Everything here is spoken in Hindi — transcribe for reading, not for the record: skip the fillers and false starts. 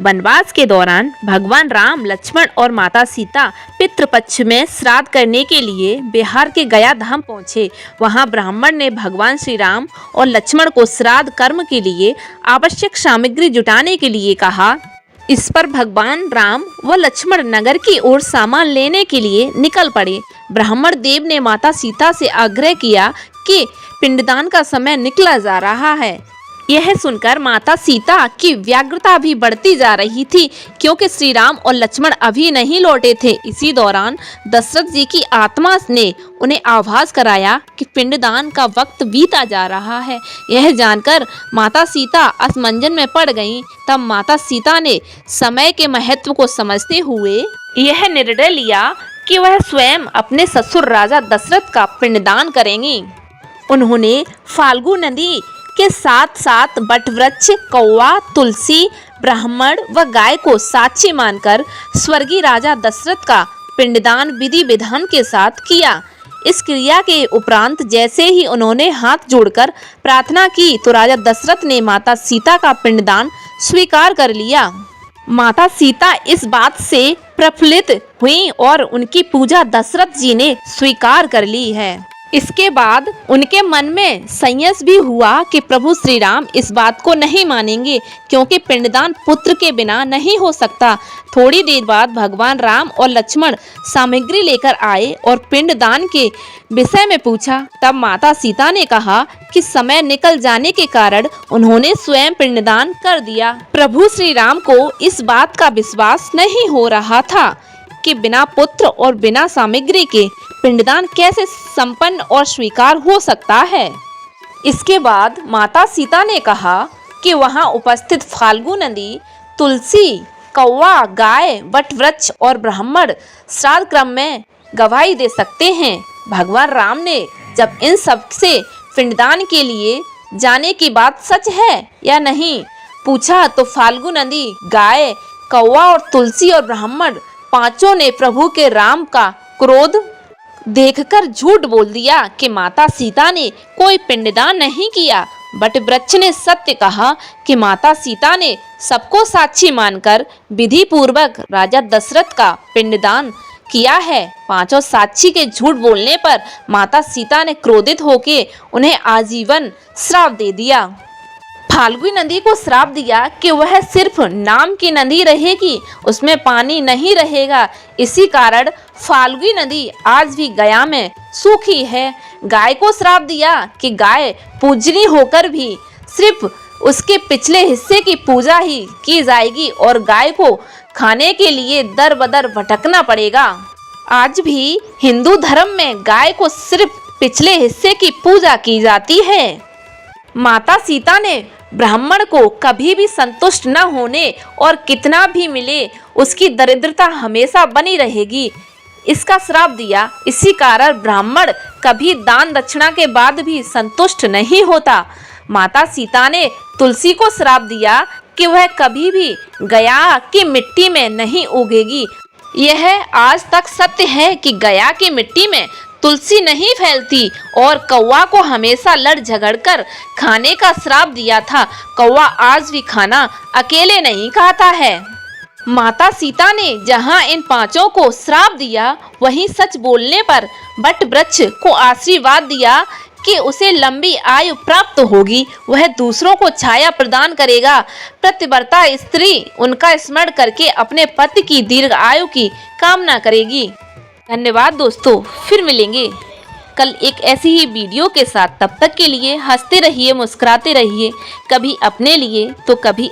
वनवास के दौरान भगवान राम, लक्ष्मण और माता सीता पितृपक्ष में श्राद्ध करने के लिए बिहार के गया धाम पहुँचे। वहाँ ब्राह्मण ने भगवान श्री राम और लक्ष्मण को श्राद्ध कर्म के लिए आवश्यक सामग्री जुटाने के लिए कहा। इस पर भगवान राम व लक्ष्मण नगर की ओर सामान लेने के लिए निकल पड़े। ब्राह्मण देव ने माता सीता से आग्रह किया कि पिंडदान का समय निकला जा रहा है। यह सुनकर माता सीता की व्यग्रता भी बढ़ती जा रही थी, क्योंकि श्री राम और लक्ष्मण अभी नहीं लौटे थे। इसी दौरान दशरथ जी की आत्मा ने उन्हें आभास कराया कि पिंडदान का वक्त बीता जा रहा है। यह जानकर माता सीता असमंजस में पड़ गईं। तब माता सीता ने समय के महत्व को समझते हुए यह निर्णय लिया कि वह स्वयं अपने ससुर राजा दशरथ का पिंडदान करेंगी। उन्होंने फाल्गु नदी के साथ साथ बटवृक्ष, कौवा, तुलसी, ब्राह्मण व गाय को साक्षी मानकर स्वर्गीय राजा दशरथ का पिंडदान विधि विधान के साथ किया। इस क्रिया के उपरांत जैसे ही उन्होंने हाथ जोड़कर प्रार्थना की तो राजा दशरथ ने माता सीता का पिंडदान स्वीकार कर लिया। माता सीता इस बात से प्रफुल्लित हुई और उनकी पूजा दशरथ जी ने स्वीकार कर ली है। इसके बाद उनके मन में संयस भी हुआ कि प्रभु श्री राम इस बात को नहीं मानेंगे, क्योंकि पिंडदान पुत्र के बिना नहीं हो सकता। थोड़ी देर बाद भगवान राम और लक्ष्मण सामग्री लेकर आए और पिंडदान के विषय में पूछा। तब माता सीता ने कहा कि समय निकल जाने के कारण उन्होंने स्वयं पिंडदान कर दिया। प्रभु श्री राम को इस बात का विश्वास नहीं हो रहा था कि बिना पुत्र और बिना सामग्री के पिंडदान कैसे संपन्न और स्वीकार हो सकता है। इसके बाद माता सीता ने कहा कि वहां उपस्थित फाल्गु नदी, तुलसी, कौवा, गाय, वटवृक्ष और ब्राह्मण श्राद्ध क्रम में गवाही दे सकते हैं। भगवान राम ने जब इन सब से पिंडदान के लिए जाने की बात सच है या नहीं पूछा तो फाल्गु नदी, गाय, कौवा और तुलसी और ब्राह्मण पांचों ने प्रभु के राम का क्रोध देखकर झूठ बोल दिया कि माता सीता ने कोई पिंडदान नहीं किया। वटवृक्ष ने सत्य कहा कि माता सीता ने सबको साक्षी मानकर विधि पूर्वक राजा दशरथ का पिंडदान किया है। पांचों साक्षी के झूठ बोलने पर माता सीता ने क्रोधित होकर उन्हें आजीवन श्राप दे दिया। फाल्गु नदी को श्राप दिया कि वह सिर्फ नाम की नदी रहेगी, उसमें पानी नहीं रहेगा। इसी कारण फाल्गु नदी आज भी गया में सूखी है। गाय को श्राप दिया कि गाय पूजनीय होकर भी सिर्फ उसके पिछले हिस्से की पूजा ही की जाएगी और गाय को खाने के लिए दर बदर भटकना पड़ेगा। आज भी हिंदू धर्म में गाय को सिर्फ पिछले हिस्से की पूजा की जाती है। माता सीता ने ब्राह्मण को कभी भी संतुष्ट न होने और कितना भी मिले उसकी दरिद्रता हमेशा बनी रहेगी, इसका श्राप दिया। इसी कारण ब्राह्मण कभी दान दक्षिणा के बाद भी संतुष्ट नहीं होता। माता सीता ने तुलसी को श्राप दिया कि वह कभी भी गया की मिट्टी में नहीं उगेगी। यह आज तक सत्य है कि गया की मिट्टी में तुलसी नहीं फैलती और कौवा को हमेशा लड़ झगड़ कर खाने का श्राप दिया था। कौवा आज भी खाना अकेले नहीं खाता है। माता सीता ने जहां इन पांचों को श्राप दिया, वहीं सच बोलने पर वटवृक्ष को आशीर्वाद दिया कि उसे लंबी आयु प्राप्त होगी, वह दूसरों को छाया प्रदान करेगा। पतिव्रता स्त्री उनका स्मरण करके अपने पति की दीर्घ आयु की कामना करेगी। धन्यवाद दोस्तों, फिर मिलेंगे कल एक ऐसी ही वीडियो के साथ। तब तक के लिए हंसते रहिए, मुस्कुराते रहिए, कभी अपने लिए तो कभी